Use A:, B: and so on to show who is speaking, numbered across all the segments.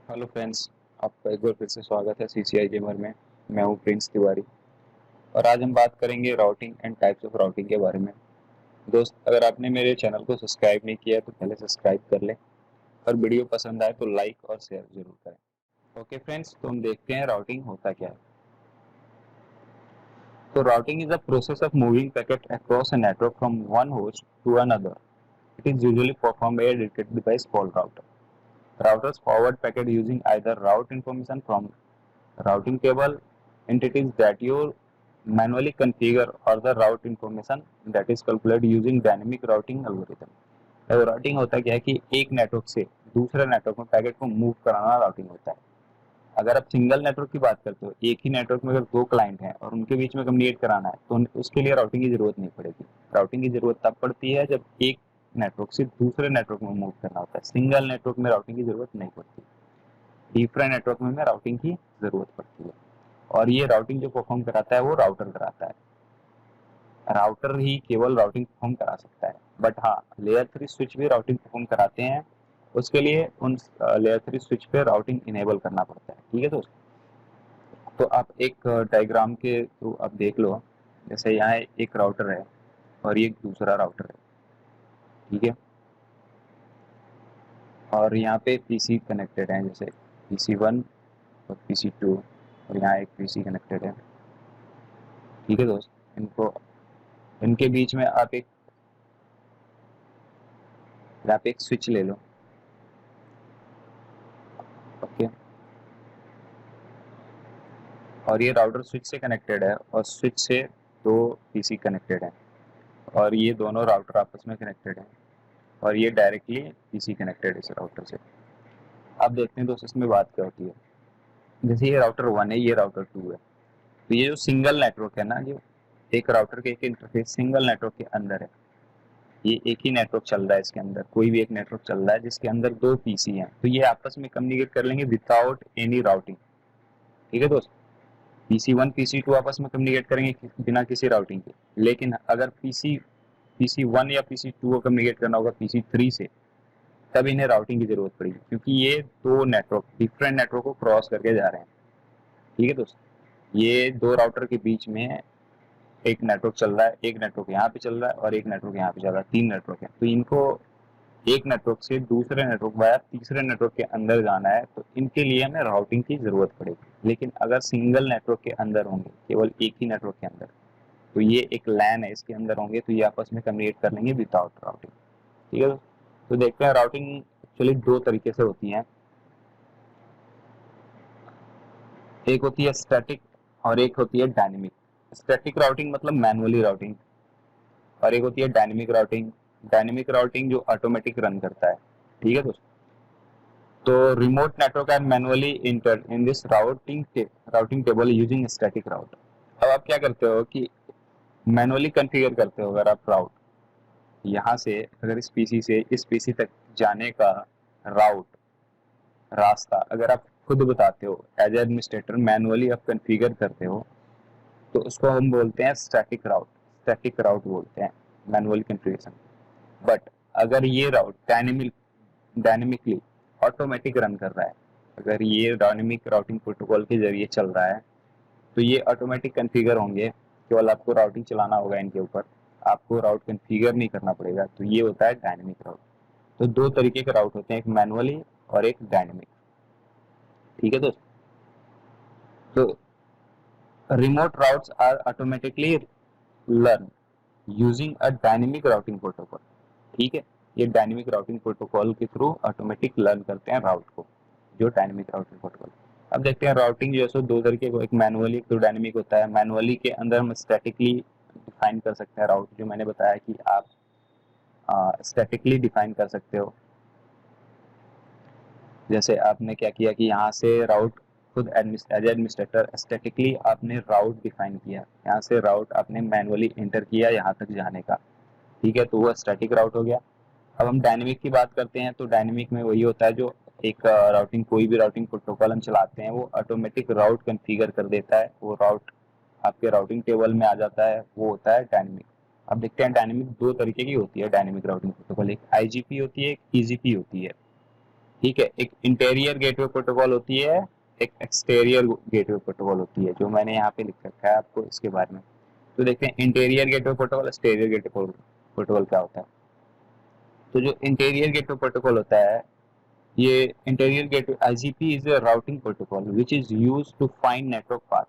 A: Hello friends, आपका एक बार फिर से स्वागत है सीसीआई गेमर में। मैं हूं प्रिंस तिवारी और आज हम बात करेंगे routing and types of routing के बारे में। दोस्त, अगर आपने मेरे चैनल को सब्सक्राइब नहीं किया है तो पहले सब्सक्राइब कर लें और वीडियो पसंद आए तो लाइक और शेयर जरूर करें। ओके फ्रेंड्स, तो हम देखते हैं राउटिंग होता क्या है। तो routing is the process of moving packet across a network from one host to another. It is usually perform by a dedicated device called router. Routers forward packet using either route information from routing table entities that you manually configure or the route information that is calculated using dynamic routing algorithm। अब routing होता क्या है कि एक network से दूसरे network में packet को मूव कराना राउटिंग होता है। अगर आप सिंगल नेटवर्क की बात करते हो, एक ही नेटवर्क में अगर दो क्लाइंट हैं और उनके बीच में कम्युनिकेट कराना है तो उसके लिए राउटिंग की जरूरत नहीं पड़ेगी। राउटिंग की जरूरत तब पड़ती है जब एक नेटवर्क से दूसरे नेटवर्क में मूव करना होता है। सिंगल नेटवर्क में राउटिंग की जरूरत नहीं पड़ती, डिफरेंट नेटवर्क में राउटिंग की जरूरत पड़ती है। और ये राउटिंग जो परफॉर्म कराता है वो राउटर कराता है। राउटर ही केवल राउटिंग परफॉर्म करा सकता है, बट हाँ, लेयर 3 स्विच भी राउटिंग परफॉर्म कराते हैं। उसके लिए उन लेयर 3 स्विच पे राउटिंग इनेबल करना पड़ता है। ठीक है दोस्तों, तो आप एक डायग्राम के थ्रू आप देख लो। जैसे यहाँ एक राउटर है और ये दूसरा राउटर है। ठीक है, और यहाँ पे पीसी कनेक्टेड है, जैसे PC1 और PC2, और यहाँ एक पीसी कनेक्टेड है। ठीक है दोस्त, इनके बीच में आप एक स्विच ले लो। ओके, और ये राउटर स्विच से कनेक्टेड है और स्विच से दो पीसी कनेक्टेड है और ये दोनों राउटर आपस में कनेक्टेड है और ये डायरेक्टली पीसी कनेक्टेड है इस राउटर से। अब देखते हैं दोस्त इसमें बात क्या होती है। जैसे ये राउटर 1 है, ये राउटर 2 है, तो ये जो सिंगल नेटवर्क है ना, जो एक राउटर के एक इंटरफेस सिंगल नेटवर्क के अंदर है, ये एक ही नेटवर्क चल रहा है, इसके अंदर कोई भी एक नेटवर्क चल रहा है जिसके अंदर दो पीसी हैं, तो ये आपस में कम्युनिकेट कर लेंगे विदाउट एनी राउटिंग। ठीक है दोस्त, PC1 PC2 आपस में कम्युनिकेट करेंगे बिना किसी राउटिंग के। लेकिन अगर PC1 या PC2 को कम्युनिकेट करना होगा PC3 से, तब इन्हें राउटिंग की जरूरत पड़ेगी, क्योंकि ये दो नेटवर्क डिफरेंट नेटवर्क को क्रॉस करके जा रहे हैं। ठीक है दोस्त, ये दो राउटर के बीच में एक नेटवर्क चल रहा है, एक नेटवर्क यहाँ पे चल रहा है और एक नेटवर्क यहाँ पे चल रहा है, तीन नेटवर्क है। तो इनको एक नेटवर्क से दूसरे नेटवर्क वाया तीसरे नेटवर्क के अंदर जाना है, तो इनके लिए हमें राउटिंग की जरूरत पड़ेगी। लेकिन अगर सिंगल नेटवर्क के अंदर होंगे, केवल एक ही नेटवर्क के अंदर, तो ये एक लैन है, इसके अंदर होंगे तो ये आपस में कम्युनिकेट कर लेंगे विदाउट राउटिंग। ठीक है, तो देखते हैं राउटिंग एक्चुअली दो तरीके से होती है। एक होती है स्टैटिक और एक होती है डायनेमिक। स्टैटिक राउटिंग मतलब मैनुअली राउटिंग, और एक होती है डायनेमिक राउटिंग। डायनेमिक राउटिंग जो ऑटोमेटिक रन करता है। ठीक है दोस्तों, तो remote network and manually enter in this routing table using static route. अब आप क्या करते हो कि मैनुअली कॉन्फ़िगर करते हो। अगर आप राउट यहाँ से, अगर इस पीसी से इस पीसी तक जाने का राउट रास्ता अगर आप खुद बताते हो, एज एडमिनिस्ट्रेटर मैनुअली आप कॉन्फ़िगर करते हो, तो उसको हम बोलते हैं स्टैटिक राउट बोलते हैं, मैनुअल कॉन्फ़िगरेशन। बट अगर ये राउट डायनेमिकली ऑटोमेटिक रन कर रहा है, अगर ये डायनेमिक राउटिंग प्रोटोकॉल के जरिए चल रहा है, तो ये ऑटोमेटिक कॉन्फ़िगर होंगे। केवल आपको राउटिंग चलाना होगा इनके ऊपर, आपको राउट कॉन्फ़िगर नहीं करना पड़ेगा। तो ये होता है डायनेमिक राउट। तो दो तरीके के राउट होते हैं, एक मैनुअली और एक डायनेमिक। ठीक है दोस्तों, तो remote routes are automatically learn using a dynamic routing protocol. ठीक है, ये डायनेमिक राउटिंग प्रोटोकॉल के थ्रू ऑटोमेटिक लर्न करते हैं राउट को, जो डायनेमिक राउटिंग प्रोटोकॉल। अब देखते हैं राउटिंग जो है सो दो तरीके को, एक मैनुअली एक तो डायनेमिक होता है। मैनुअली के अंदर हम स्टैटिकली डिफाइन कर सकते हैं राउट, जो मैंने बताया कि आप स्टैटिकली डिफाइन कर सकते हो। जैसे आपने क्या किया कि यहाँ से राउट खुद एज एडमिनिस्ट्रेटर स्टैटिकली आपने राउट डिफाइन किया, यहाँ से राउट आपने मैनुअली एंटर किया यहाँ तक जाने का। ठीक है, तो वो स्टैटिक राउट हो गया। अब हम डायनेमिक की बात करते हैं, तो डायनेमिक में वही होता है जो एक राउटिंग, कोई भी राउटिंग प्रोटोकॉल हम चलाते हैं वो ऑटोमेटिक राउट कॉन्फ़िगर कर देता है, वो राउट आपके राउटिंग टेबल में आ जाता है, वो होता है डायनेमिक। अब देखते हैं डायनेमिक दो तरीके की होती है डायनेमिक राउटिंग प्रोटोकॉल, एक आईजीपी होती है, एक टीजीपी होती है। ठीक है, एक इंटीरियर गेटवे प्रोटोकॉल होती है, एक एक्सटीरियर गेटवे प्रोटोकॉल होती है, जो मैंने यहाँ पे लिख रखा है आपको इसके बारे में। तो देखते हैं interior gateway protocol, exterior gateway protocol क्या होता है। तो जो इंटीरियर गेटवे प्रोटोकॉल होता है, ये interior gateway IGP is a routing protocol which is used to find network path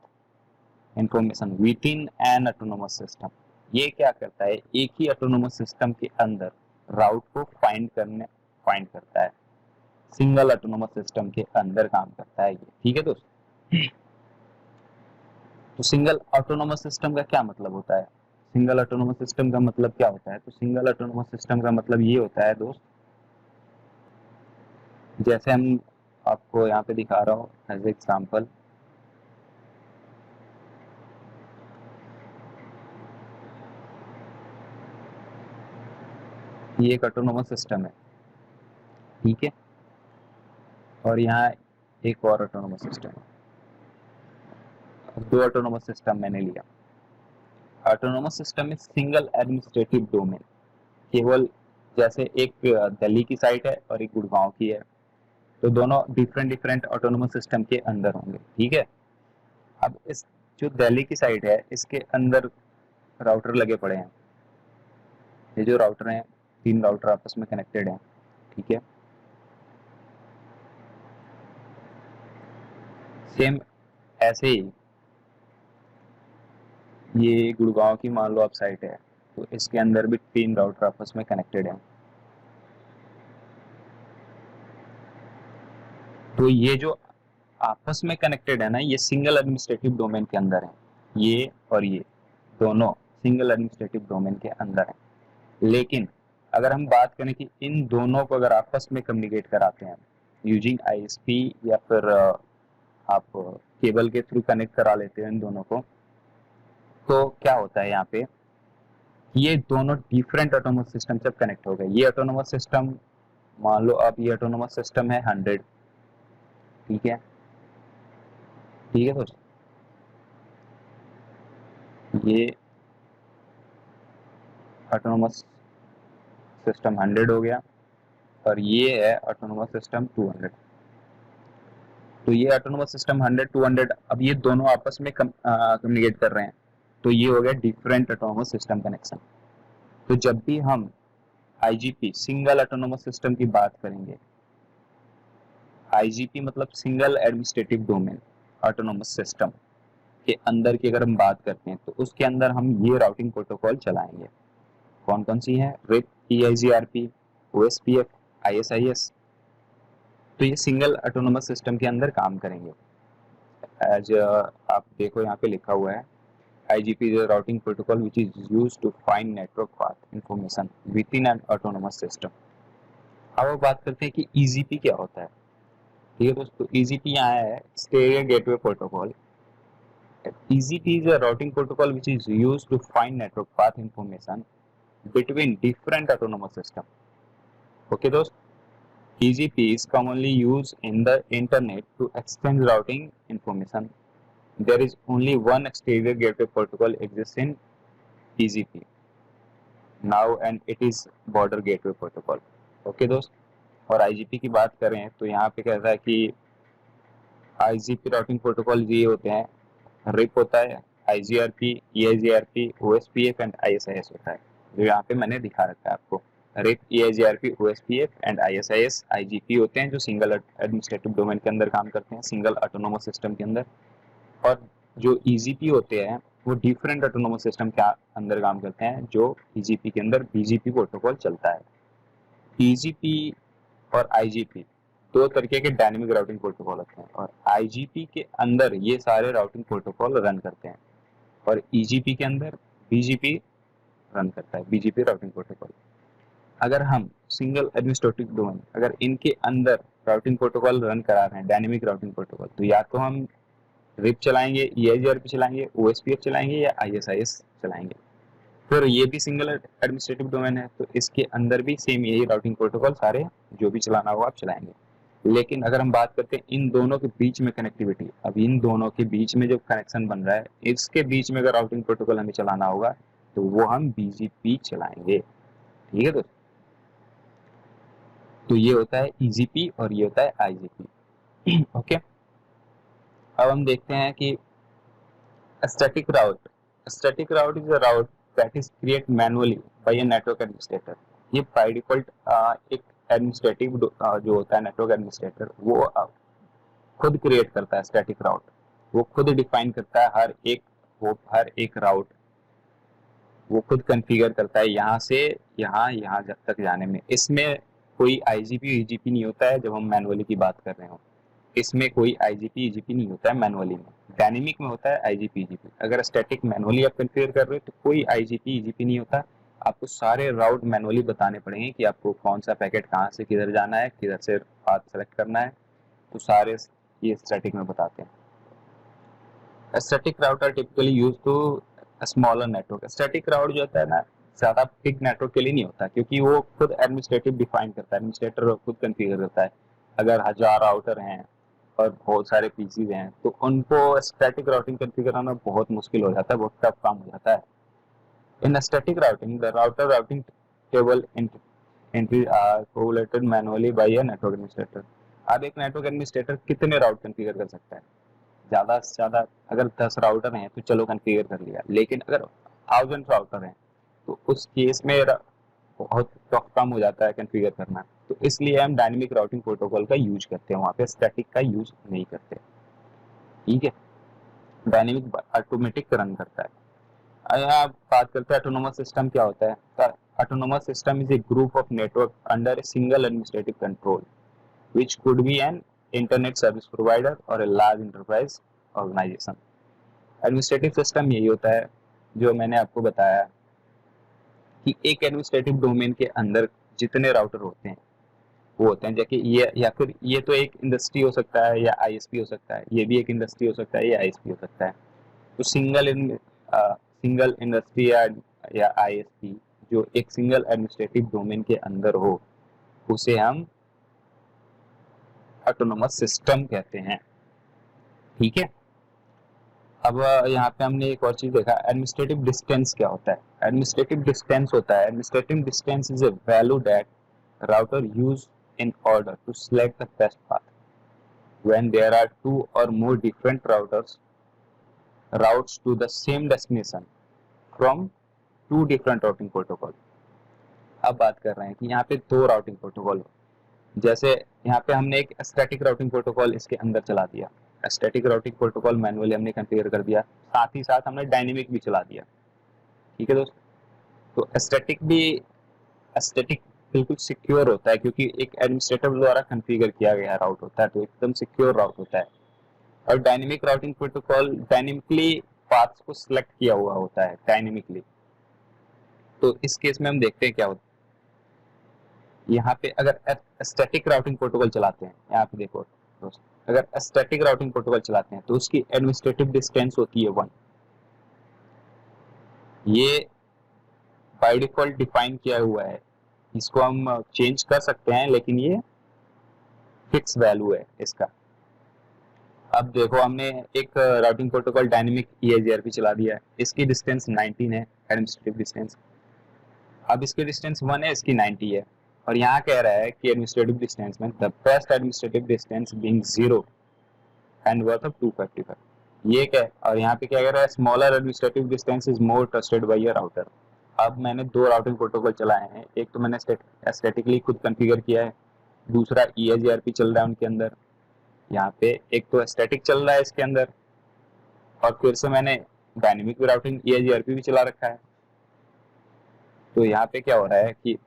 A: information within an autonomous system. ये क्या करता है, एक ही ऑटोनोमस सिस्टम के अंदर राउट को फाइंड करता है, सिंगल ऑटोनोमस सिस्टम के अंदर काम करता है ये। ठीक है दोस्त, तो सिंगल ऑटोनोमस सिस्टम का क्या मतलब होता है, सिंगल ऑटोनोमस सिस्टम का मतलब क्या होता है, तो सिंगल ऑटोनोमस सिस्टम का मतलब ये होता है दोस्त, जैसे हम आपको यहाँ पे दिखा रहा हूँ एज एग्जाम्पल। ये एक ऑटोनोमस सिस्टम है, ठीक है, और यहाँ एक और ऑटोनोमस सिस्टम है, दो ऑटोनोमस सिस्टम मैंने लिया। ऑटोनोमस सिस्टम में सिंगल एडमिनिस्ट्रेटिव डोमेन, केवल जैसे एक दिल्ली की साइट है और एक गुड़गांव की है, तो दोनों डिफरेंट डिफरेंट ऑटोनोमस सिस्टम के अंदर होंगे। ठीक है, अब इस जो दिल्ली की साइट है इसके अंदर राउटर लगे पड़े हैं, ये जो राउटर हैं, 3 राउटर आपस में कनेक्टेड हैं। ठीक है, सेम ऐसे ही ये गुड़गांव की मान लो आप साइट है, तो इसके अंदर भी 3 राउटर आपस में कनेक्टेड हैं। तो ये जो आपस में कनेक्टेड है ना, ये सिंगल एडमिनिस्ट्रेटिव डोमेन के अंदर है, ये और ये दोनों सिंगल एडमिनिस्ट्रेटिव डोमेन के अंदर है। लेकिन अगर हम बात करें कि इन दोनों को अगर आपस में कम्युनिकेट कराते हैं यूजिंग आईएसपी या फिर आप केबल के थ्रू कनेक्ट करा लेते हैं इन दोनों को, तो क्या होता है यहाँ पे, ये दोनों डिफरेंट ऑटोनोमस सिस्टम से कनेक्ट हो गए। ये ऑटोनोमस सिस्टम मान लो अब ये ऑटोनोमस सिस्टम है 100, ठीक है, ठीक है दोस्तों, ये ऑटोनोमस सिस्टम 100 हो गया और ये है ऑटोनोमस सिस्टम 200। तो ये ऑटोनोमस सिस्टम 100 200, अब ये दोनों आपस में कम्युनिकेट कर रहे हैं, तो ये हो गया डिफरेंट ऑटोनोमस सिस्टम कनेक्शन। तो जब भी हम आईजीपी सिंगल ऑटोनोमस सिस्टम की बात करेंगे, आईजीपी मतलब single administrative domain autonomous system के अंदर की अगर हम बात करते हैं, तो उसके अंदर हम ये राउटिंग प्रोटोकॉल चलाएंगे। कौन कौन सी है, रिप, ईआईजीआरपी, ओएसपीएफ, आईएसआईएस। तो ये सिंगल ऑटोनोमस सिस्टम के अंदर काम करेंगे। एज आप देखो यहाँ पे लिखा हुआ है, IGP is a routing protocol which is used to find network path information within an autonomous system। अब बात करते हैं कि EGP क्या होता है। ठीक है दोस्तों, EGP यहाँ है Stereo Gateway Protocol। EGP is a routing protocol which is used to find network path information between different autonomous system। Okay दोस्त, EGP is commonly used in the internet to exchange routing information। There is only one exterior gateway protocol exists in EGP now and it is border gateway protocol। Okay दोस्त, और IGP की बात करें तो यहाँ पे कहता है कि IGP राउटिंग प्रोटोकॉल ये होते हैं, रिप होता है, IGRP, EIGRP, OSPF and ISIS होता है, जो यहाँ पे मैंने दिखा रखा है आपको। RIP, EIGRP, OSPF and ISIS IGP होते हैं जो सिंगल एडमिनिस्ट्रेटिव डोमेन के अंदर काम करते हैं, सिंगल ऑटोनोमस सिस्टम के अंदर। और जो EGP होते हैं वो डिफरेंट ऑटोनोमस सिस्टम के अंदर काम करते हैं, जो EGP के अंदर BGP प्रोटोकॉल चलता है। EGP और IGP दो तरीके के डायनेमिक राउटिंग प्रोटोकॉल होते हैं, और IGP के अंदर ये सारे राउटिंग प्रोटोकॉल रन करते हैं, और EGP के अंदर BGP रन करता है, BGP राउटिंग प्रोटोकॉल। अगर हम सिंगल एडमिनिस्ट्रेटिव डोमेन, अगर इनके अंदर राउटिंग प्रोटोकॉल रन करा रहे हैं डायनेमिक राउटिंग प्रोटोकॉल, तो या तो हम रिप चलाएंगे, EIGRP चलाएंगे, OSPF चलाएंगे या ISIS चलाएंगे। फिर ये भी सिंगल एडमिनिस्ट्रेटिव डोमेन है, तो इसके अंदर भी सेम यही राउटिंग प्रोटोकॉल सारे जो भी चलाना होगा आप चलाएंगे। लेकिन अगर हम बात करते हैं इन दोनों के बीच में कनेक्टिविटी, अब इन दोनों के बीच में जो कनेक्शन बन रहा है, इसके बीच में अगर राउटिंग प्रोटोकॉल हमें चलाना होगा तो वो हम BGP चलाएंगे। ठीक है दोस्तों, तो ये होता है ईजीपी और ये होता है आईजीपी। ओके, अब हम देखते हैं कि static route. Static route is a route that is create manually by a network administrator. ये बाय डिफॉल्ट एक एडमिनिस्ट्रेटिव जो होता है नेटवर्क एडमिनिस्ट्रेटर वो खुद क्रिएट करता है स्टैटिक राउट। वो खुद डिफाइन करता है हर एक राउट वो खुद कॉन्फ़िगर करता है यहाँ से यहाँ तक जाने में। इसमें कोई आईजीपी ईजीपी नहीं होता है जब हम मैनुअली की बात कर रहे हो। इसमें कोई आईजीपी ईजीपी नहीं होता है मैनुअली में। डायनेमिक में होता है आईजीपी ईजीपी। अगर स्टैटिक मैनुअली आप कॉन्फ़िगर कर रहे हो तो कोई आईजीपी ईजीपी नहीं होता। आपको सारे राउट मैनुअली बताने पड़ेंगे कि आपको कौन सा पैकेट कहाँ से किधर जाना है, किधर से पाथ सेलेक्ट करना है, तो सारे ये स्टैटिक में बताते हैं। Static route are typically use to smaller network. Static route जो होता है ना ज्यादा बिग नेटवर्क के लिए नहीं होता, क्योंकि वो खुद एडमिनिस्ट्रेटिव डिफाइन करता है, एडमिनिस्ट्रेटर खुद कॉन्फ़िगर करता है। अगर 1000 राउटर हैं और बहुत सारे पीसीज हैं तो उनको स्टैटिक राउटिंग कॉन्फ़िगर करना बहुत मुश्किल हो जाता है, बहुत टफ काम हो जाता है। In static routing the router routing table entry are collated manually by a network administrator. अब एक नेटवर्क एडमिनिस्ट्रेटर कितने राउट कॉन्फ़िगर कर सकता है? ज्यादा से ज्यादा अगर 10 राउटर हैं तो चलो कॉन्फ़िगर कर लिया, लेकिन अगर 1000 राउटर हैं तो उस केस में बहुत टफ काम हो जाता है कॉन्फ़िगर करना। तो इसलिए हम डायनेमिक राउटिंग प्रोटोकॉल का यूज करते हैं, वहाँ पे स्टैटिक का यूज नहीं करते। ठीक है, डायनेमिक ऑटोमेटिक रन करता है। यहाँ बात करते हैं ऑटोनोमस सिस्टम क्या होता है। Autonomous system is a group of network under a single administrative control which could be an internet service provider or a large enterprise organization। Administrative system यही होता है जो मैंने आपको बताया कि एक एडमिनिस्ट्रेटिव डोमेन के अंदर जितने राउटर होते हैं वो होते हैं, जैसे ये या फिर ये तो एक इंडस्ट्री हो सकता है या आईएसपी हो सकता है, ये भी एक इंडस्ट्री हो सकता है या आईएसपी हो सकता है। तो सिंगल इंडस्ट्री या आईएसपी जो एक सिंगल एडमिनिस्ट्रेटिव डोमेन के अंदर हो उसे हम ऑटोनोमस सिस्टम कहते हैं। ठीक है, अब यहाँ पे हमने एक और चीज देखा, एडमिनिस्ट्रेटिव डिस्टेंस क्या होता है। एडमिनिस्ट्रेटिव डिस्टेंस होता है, administrative distance is a value that router use in order to select the best path when there are two or more different routes to the same destination from two different routing protocol। अब बात कर रहे हैं कि यहाँ पे दो routing protocol, जैसे यहाँ पे हमने एक स्टैटिक राउटिंग प्रोटोकॉल इसके अंदर चला दिया, स्टैटिक राउटिंग प्रोटोकॉल मैनुअली हमने कॉन्फ़िगर कर दिया, साथ ही साथ हमने डायनेमिक भी चला दिया। ठीक है दोस्तों, तो स्टैटिक बिल्कुल सिक्योर होता है क्योंकि एक एडमिनिस्ट्रेटर द्वारा कॉन्फ़िगर किया गया राउट होता है, तो एकदम सिक्योर राउट होता है। और dynamic routing protocol dynamically paths को सिलेक्ट किया हुआ होता है डायनेमिकली। तो इस केस में हम देखते हैं क्या होता है। यहाँ पे अगर स्टैटिक राउटिंग प्रोटोकॉल चलाते हैं, यहाँ पे देखो दोस्तों, अगर स्टैटिक राउटिंग प्रोटोकॉल चलाते हैं तो उसकी एडमिनिस्ट्रेटिव डिस्टेंस होती है 1। ये बाय डिफॉल्ट डिफाइन किया हुआ है, इसको हम चेंज कर सकते हैं लेकिन ये फिक्स वैल्यू है इसका। अब देखो हमने एक राउटिंग प्रोटोकॉल डायनेमिक EIGRP चला दिया है, इसकी डिस्टेंस 19 है एडमिनिस्ट्रेटिव डिस्टेंस। अब इसकी डिस्टेंस 1 है, इसकी 90 है, और यहाँ कह रहा है कि एडमिनिस्ट्रेटिव डिस्टेंस में the best administrative distance being 0 and worth of 255। ये क्या है, और यहाँ पे क्या कह रहा है, smaller administrative distance is more trusted by your router. अब मैंने दो राउटिंग प्रोटोकॉल चलाए हैं, एक तो मैंने स्टैटिकली खुद कॉन्फ़िगर किया है, दूसरा EIGRP चल रहा है उनके अंदर। यहाँ पे एक तो स्टैटिक चल रहा है इसके अंदर, और फिर से मैंने डायनेमिक राउटिंग EIGRP भी चला रखा है। तो यहाँ पे क्या हो रहा है कि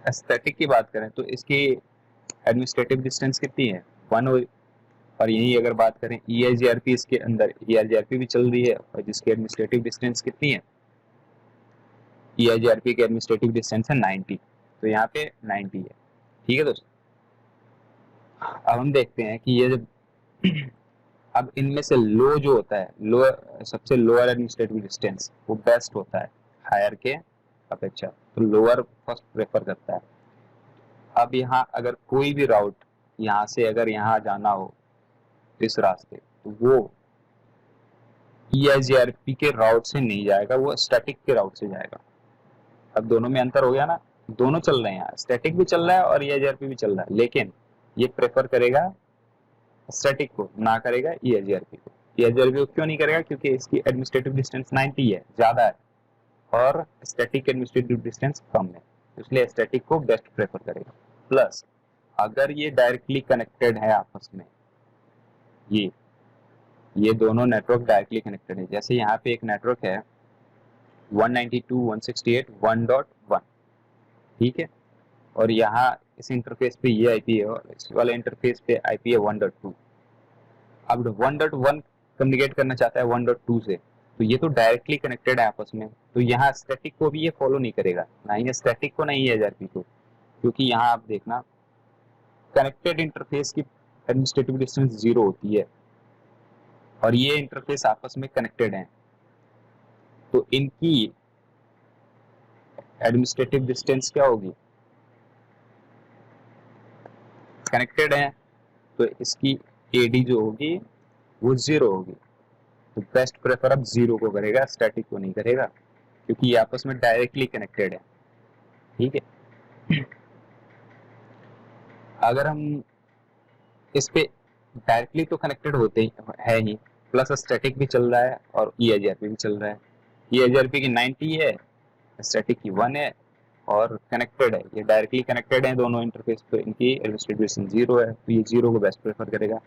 A: स्टैटिक की बात करें तो इसकी एडमिनिस्ट्रेटिव डिस्टेंस कितनी है, 1 हो। और यही अगर बात करें EIGRP, इसके अंदर EIGRP भी चल रही है और जिसकी एडमिनिस्ट्रेटिव डिस्टेंस कितनी है, EIGRP की एडमिनिस्ट्रेटिव डिस्टेंस है 90, तो यहाँ पे 90 है। ठीक है दोस्तों, अब हम देखते हैं कि ये जब अब इनमें से लो जो होता है, सबसे लोअर एडमिनिस्ट्रेटिव डिस्टेंस वो बेस्ट होता है हायर के अपेक्षा, तो लोअर फर्स्ट प्रेफर करता है। अब यहाँ अगर कोई भी राउट यहाँ से अगर यहाँ जाना हो इस रास्ते, तो वो EIGRP के राउट से नहीं जाएगा, वो स्टैटिक के राउट से जाएगा। अब दोनों में अंतर हो गया ना, दोनों चल रहे हैं यहाँ, स्टैटिक भी चल रहा है और EIGRP भी चल रहा है, लेकिन ये प्रेफर करेगा स्टैटिक को, ना करेगा EIGRP को। EIGRP को क्यों नहीं करेगा? क्योंकि इसकी एडमिनिस्ट्रेटिव डिस्टेंस 90 है, ज्यादा है, और स्टैटिक एडमिनिस्ट्रेटिव डिस्टेंस कम है, इसलिए स्टैटिक को बेस्ट प्रेफर करेगा। प्लस अगर ये डायरेक्टली कनेक्टेड है आपस में, ये दोनों नेटवर्क डायरेक्टली कनेक्टेड है, जैसे यहाँ पे एक नेटवर्क है 192.168.1.1, ठीक है, और यहाँ इस इंटरफेस पे ये आईपी है और इस वाले इंटरफेस पे आईपी है 1.2। अब 1.1 कम्युनिकेट करना चाहता है 1.2 से, तो ये तो डायरेक्टली कनेक्टेड है आपस में, तो यहाँ स्टैटिक को भी ये फॉलो नहीं करेगा, ना ही स्टैटिक को, ना ही EIGRP को, क्योंकि यहाँ आप देखना कनेक्टेड इंटरफेस की एडमिनिस्ट्रेटिव डिस्टेंस 0 होती है और ये इंटरफेस आपस में कनेक्टेड है, तो इनकी एडमिनिस्ट्रेटिव डिस्टेंस क्या होगी? कनेक्टेड है, तो इसकी AD जो होगी वो 0 होगी, तो बेस्ट प्रेफर अब 0 को करेगा, स्टैटिक को नहीं करेगा, क्योंकि ये आपस में डायरेक्टली कनेक्टेड है, ठीक है। अगर हम इस पे डायरेक्टली तो कनेक्टेड होते ही है ही, प्लस स्टैटिक भी चल रहा है और EIGRP भी चल रहा है, EIGRP की 90 है, स्टैटिक की 1 है, और कनेक्टेड है, ये डायरेक्टली कनेक्टेड है दोनों इंटरफेस पे, इनकी एडमिनिस्ट्रेटिव डिस्टेंस 0 है, तो ये 0 को बेस्ट प्रेफर करेगा।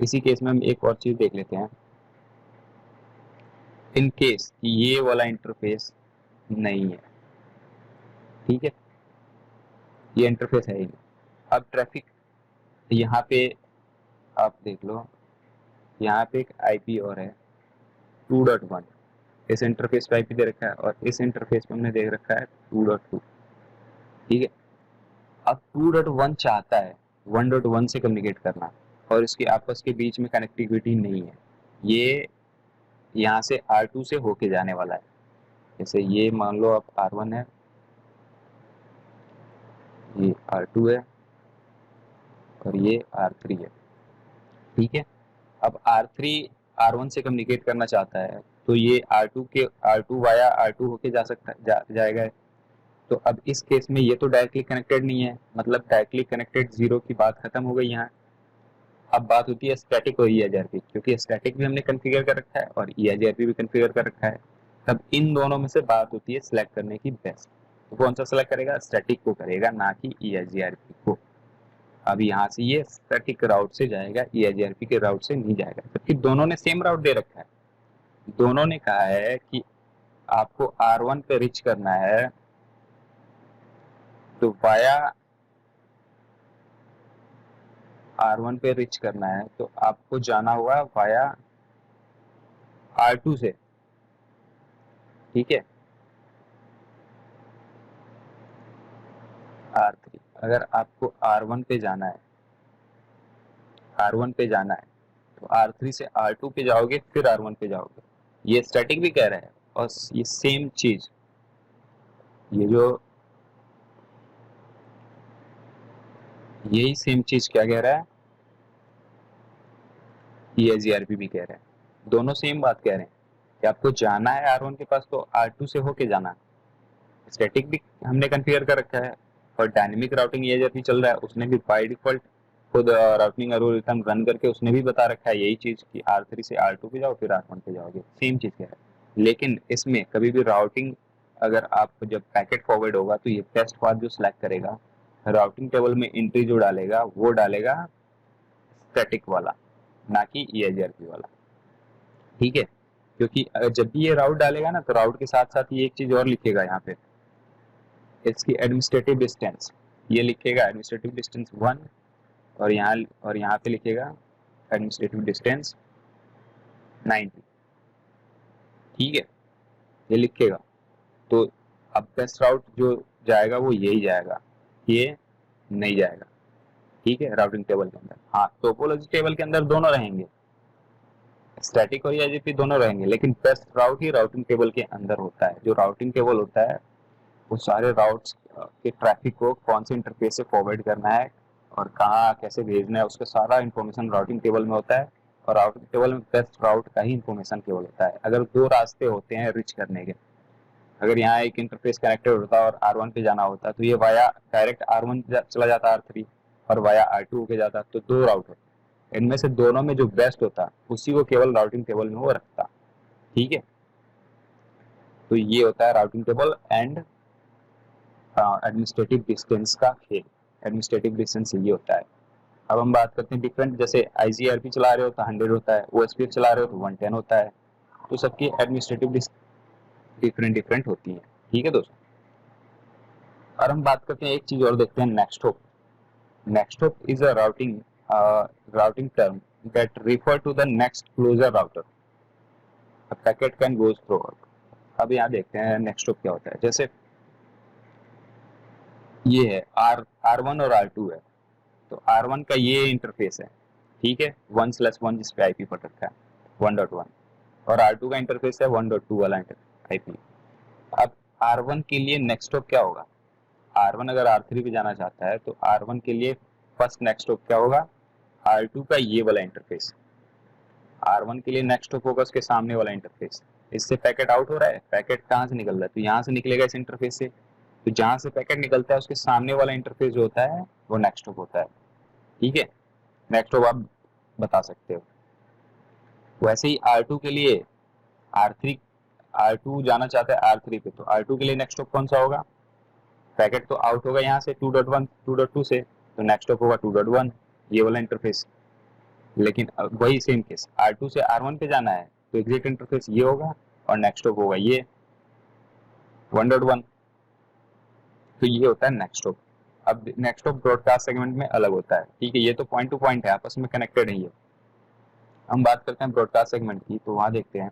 A: इसी केस में हम एक और चीज देख लेते हैं, इन केस ये वाला इंटरफेस नहीं है, ठीक है, ये इंटरफेस है ही नहीं। अब ट्रैफिक यहाँ पे आप देख लो, यहाँ पे एक आईपी और है 2.1, इस इंटरफेस पे आईपी दे रखा है और इस इंटरफेस पे हमने देख रखा है 2.2, ठीक है। अब 2.1 चाहता है 1.1 से कम्युनिकेट करना और इसके आपस के बीच में कनेक्टिविटी नहीं है, ये यहाँ से R2 से होके जाने वाला है, जैसे ये मान लो अब R1 है, ये R2 है और ये R3 है, ठीक है। अब R3 R1 से कम्युनिकेट करना चाहता है, तो ये R2 वाया R2 होके जा सकता जाएगा, तो अब इस केस में ये तो डायरेक्टली कनेक्टेड नहीं है, मतलब डायरेक्टली कनेक्टेड 0 की बात खत्म हो गई यहाँ। अब बात होती है स्टैटिक और EIGRP, क्योंकि स्टैटिक भी हमने कॉन्फ़िगर कर रखा है और EIGRP भी कॉन्फ़िगर कर रखा है, तब इन दोनों में से बात होती है सिलेक्ट करने की बेस्ट, तो कौन सा सिलेक्ट करेगा? स्टैटिक को करेगा, ना कि EIGRP को। अब यहाँ से ये स्टैटिक राउट से जाएगा, EIGRP के राउट से नहीं जाएगा, जबकि दोनों ने सेम राउट दे रखा है। दोनों ने कहा है कि आपको R1 पे रिच करना है तो वाया R1 पे रिच करना है तो आपको जाना होगा वाया R2 से, ठीक है, R3। अगर आपको R1 पे जाना है, R1 पे जाना है तो R3 से R2 पे जाओगे, फिर R1 पे जाओगे, ये स्टैटिक भी कह रहा है। और ये सेम चीज, ये जो यही सेम चीज क्या कह रहा है? EIGRP भी कह रहा है, दोनों सेम बात कह रहे हैं कि आपको जाना है R1 के पास तो R2 से होके जाना है। स्टैटिक भी हमने कॉन्फ़िगर कर रखा है और डायनेमिक राउटिंग EIGRP चल रहा है, उसने भी बाय डिफॉल्ट खुद राउटिंग एल्गोरिथम रन करके उसने भी बता रखा है यही चीज कि R3 से R2 पे जाओ फिर R1 पे जाओगे, सेम चीज कह रहा है। लेकिन इसमें कभी भी राउटिंग, अगर आप जब पैकेट फॉरवर्ड होगा तो ये बेस्ट पाथ जो सिलेक्ट करेगा, राउटिंग टेबल में एंट्री जो डालेगा वो डालेगा स्टैटिक वाला, ना कि EIGRP वाला, ठीक है। क्योंकि जब भी ये राउट डालेगा ना तो राउट के साथ साथ ये एक चीज और लिखेगा यहाँ पे, इसकी एडमिनिस्ट्रेटिव डिस्टेंस, ये लिखेगा एडमिनिस्ट्रेटिव डिस्टेंस 1 और यहाँ पे लिखेगा एडमिनिस्ट्रेटिव डिस्टेंस 90, ठीक है, ये लिखेगा। तो अब बेस्ट राउट जो जाएगा वो यही जाएगा, ये नहीं जाएगा, ठीक है, राउटिंग टेबल के अंदर। हाँ, टोपोलॉजी टेबल के अंदर दोनों रहेंगे, स्टैटिक और EIGRP दोनों रहेंगे, लेकिन बेस्ट राउट ही राउटिंग टेबल के अंदर होता है। जो राउटिंग टेबल होता है वो सारे राउट्स के ट्रैफिक को कौन से इंटरफेस से फॉरवर्ड करना है और कहाँ कैसे भेजना है, उसका सारा इंफॉर्मेशन राउटिंग टेबल में होता है। और राउटिंग टेबल में बेस्ट राउट का ही इंफॉर्मेशन केवल होता है। अगर दो रास्ते होते हैं रिच करने के, अगर यहाँ एक इंटरफेस कनेक्टेड होता और R1 पे जाना होता तो ये वाया डायरेक्ट R1 चला जाता R3 और वाया R2 होके जाता, तो दो राउट होते। इनमें से दोनों में जो बेस्ट होता उसी को केवल राउटिंग टेबल में वो रखता। ठीक है, तो ये होता है routing table and administrative distance का खेल। एडमिनिस्ट्रेटिव डिस्टेंस ये होता है। अब हम बात करते हैं डिफरेंट, जैसे IGRP चला रहे हो तो 100 होता है, OSPF चला रहे हो तो 110 होता है, तो सबकी एडमिनिस्ट्रेटिव डिफरेंट डिफरेंट होती है। ठीक है दोस्तों, और हम बात करते हैं एक चीज और देखते हैं, next hop. Next hop is a routing term that refer to the next closer router a packet can goes through. अब यहाँ देखते हैं नेक्स्ट होप क्या होता है। जैसे ये है R1 और R2 है, तो R1 का ये इंटरफेस है, ठीक है, 1/1 जिसपे आईपी पड़ रखा है 1.1, और R2 का इंटरफेस है 1.2 वाला आईपी। अब R1 के लिए नेक्स्ट होप क्या होगा? R1 अगर R3 पे जाना चाहता है तो R1 के लिए फर्स्ट नेक्स्ट होप क्या होगा? R2 का ये वाला इंटरफेस। R1 के लिए नेक्स्ट होप होगा उसके सामने वाला इंटरफेस। इससे पैकेट आउट हो रहा है, पैकेट कहाँ से निकल रहा है? तो यहाँ से निकलेगा इस इंटरफेस से। तो जहाँ से पैकेट निकलता है उसके सामने वाला इंटरफेस जो होता है वो नेक्स्ट होप होता है। ठीक है, नेक्स्ट होप आप बता सकते हो। वैसे ही R2 के लिए R2 जाना चाहता है R3 पे, तो R2 के लिए नेक्स्ट होप कौन सा होगा? पैकेट तो आउट होगा यहाँ से 2.1 2.2 से, तो नेक्स्ट होप होगा 2.1, ये वाला इंटरफेस। लेकिन वही सेम केस, R2 से R1 पे जाना है तो एग्जिट इंटरफेस ये होगा और नेक्स्ट होप होगा ये 1.1। तो ये होता है नेक्स्ट होप। अब नेक्स्ट होप ब्रॉडकास्ट सेगमेंट में अलग होता है। ठीक है, ये तो पॉइंट टू पॉइंट है, आपस में कनेक्टेड है ये। हम बात करते हैं ब्रॉडकास्ट सेगमेंट की, तो वहां देखते हैं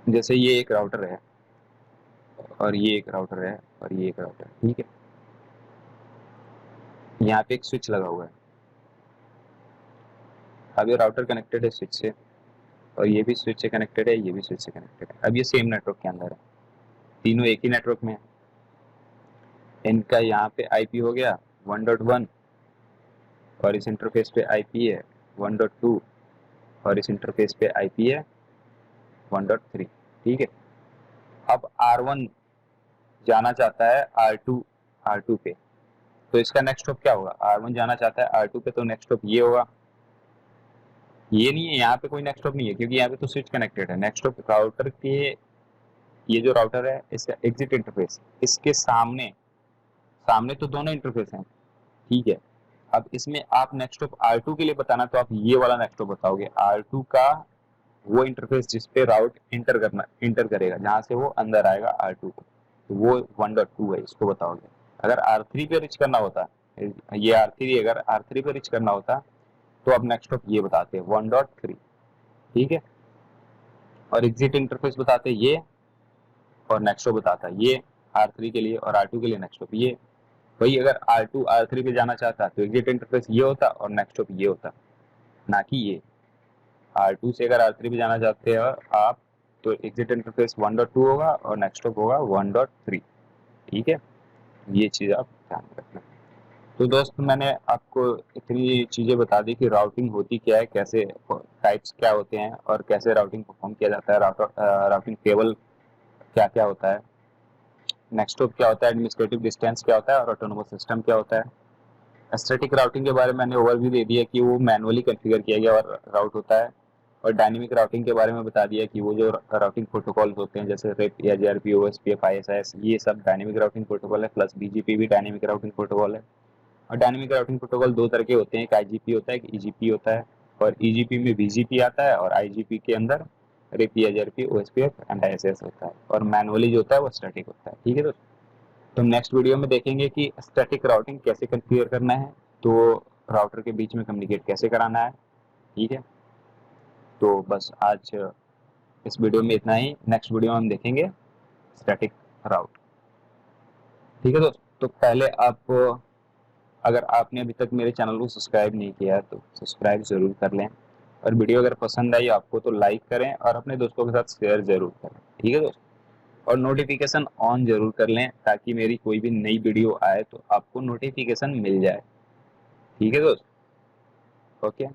A: जैसे ये एक राउटर है और ये एक राउटर है और ये एक राउटर है। ठीक है, यहाँ पे एक स्विच लगा हुआ है। अब ये राउटर कनेक्टेड है स्विच से और ये भी स्विच से कनेक्टेड है, ये भी स्विच से कनेक्टेड है। अब ये सेम नेटवर्क के अंदर है, तीनों एक ही नेटवर्क में है। इनका यहाँ पे आईपी हो गया 1.1 और इस इंटरफेस पे आईपी है 1.2 और इस इंटरफेस पे आईपी है 1.3। ठीक है, अब R1 जाना चाहता है R2 पे, तो इसका नेक्स्ट होप क्या होगा? R1 जाना चाहता है R2 पे, तो नेक्स्ट होप ये होगा। ये नहीं है, यहाँ पे कोई नेक्स्ट होप नहीं है क्योंकि यहाँ पे तो स्विच कनेक्टेड है। नेक्स्ट होप राउटर के, ये जो राउटर है इसका एग्जिट इंटरफेस, इसके सामने सामने तो दोनों इंटरफेस हैं। ठीक है, अब इसमें आप नेक्स्ट ऑफ R2 के लिए बताना तो आप ये वाला नेक्स्ट ऑफ बताओगे, R2 का वो इंटरफेस जिसपे राउट इंटर करेगा, जहां से वो अंदर आएगा R2 को, तो वो 1.2 है, इसको बताओगे। अगर R3 पे रिच करना होता, ये R3 अगर R3 पे रिच करना होता तो आप नेक्स्ट ऑफ ये बताते 1.3। ठीक है, और एग्जिट इंटरफेस बताते ये और नेक्स्ट ऑफ बताता ये R3 के लिए और R2 के लिए नेक्स्ट ऑफ ये। वही अगर R2 R3 पे जाना चाहता तो एग्जिट इंटरफेस ये होता और नेक्स्ट ऑफ ये होता, ना कि ये। R2 से अगर R3 पे जाना चाहते हो आप तो एग्जिट इंटरफेस 1.2 होगा और नेक्स्ट ऑफ होगा 1.3। ठीक है, ये चीज़ आप ध्यान रखना। तो दोस्त मैंने आपको इतनी चीज़ें बता दी कि राउटिंग होती क्या है, कैसे टाइप्स क्या होते हैं और कैसे राउटिंग परफॉर्म किया जाता है, राउटिंग टेबल क्या क्या होता है, नेक्स्ट होप क्या होता है, एडमिनिस्ट्रेटिव डिस्टेंस क्या होता है और ऑटोनोमस सिस्टम क्या होता है। स्टैटिक राउटिंग के बारे में मैंने ओवरव्यू दे दिया कि वो मैनुअली कॉन्फ़िगर किया गया और राउट होता है, और डायनेमिक राउटिंग के बारे में बता दिया कि वो जो राउटिंग प्रोटोकॉल्स होते हैं जैसे रेप या जीआरपी, ओएसपीएफ, आईएसआईएस, ये सब डायनेमिक राउटिंग प्रोटोकॉल है, प्लस बीजीपी भी डायनेमिक राउटिंग प्रोटोकॉल है। और डायनेमिक राउटिंग प्रोटोकॉल दो तरह के होते हैं, एक आईजीपी होता है, एक ईजीपी होता है, और ईजीपी में बीजीपी आता है और आईजीपी के अंदर रेप या जीआरपी, ओएसपीएफ एंड आईएसआईएस होता है, और मैनुअली जो होता है वो स्टैटिक होता है। ठीक है दोस्तों, तो नेक्स्ट वीडियो में देखेंगे कि स्टैटिक राउटिंग कैसे कॉन्फ़िगर करना है, तो राउटर के बीच में कम्युनिकेट कैसे कराना है। ठीक है, तो बस आज इस वीडियो में इतना ही। नेक्स्ट वीडियो में हम देखेंगे स्टैटिक राउट। ठीक है दोस्त, तो पहले आप, अगर आपने अभी तक मेरे चैनल को सब्सक्राइब नहीं किया है तो सब्सक्राइब ज़रूर कर लें, और वीडियो अगर पसंद आई आपको तो लाइक करें और अपने दोस्तों के साथ शेयर ज़रूर करें। ठीक है दोस्त, और नोटिफिकेशन ऑन जरूर कर लें ताकि मेरी कोई भी नई वीडियो आए तो आपको नोटिफिकेशन मिल जाए। ठीक है दोस्त, ओके।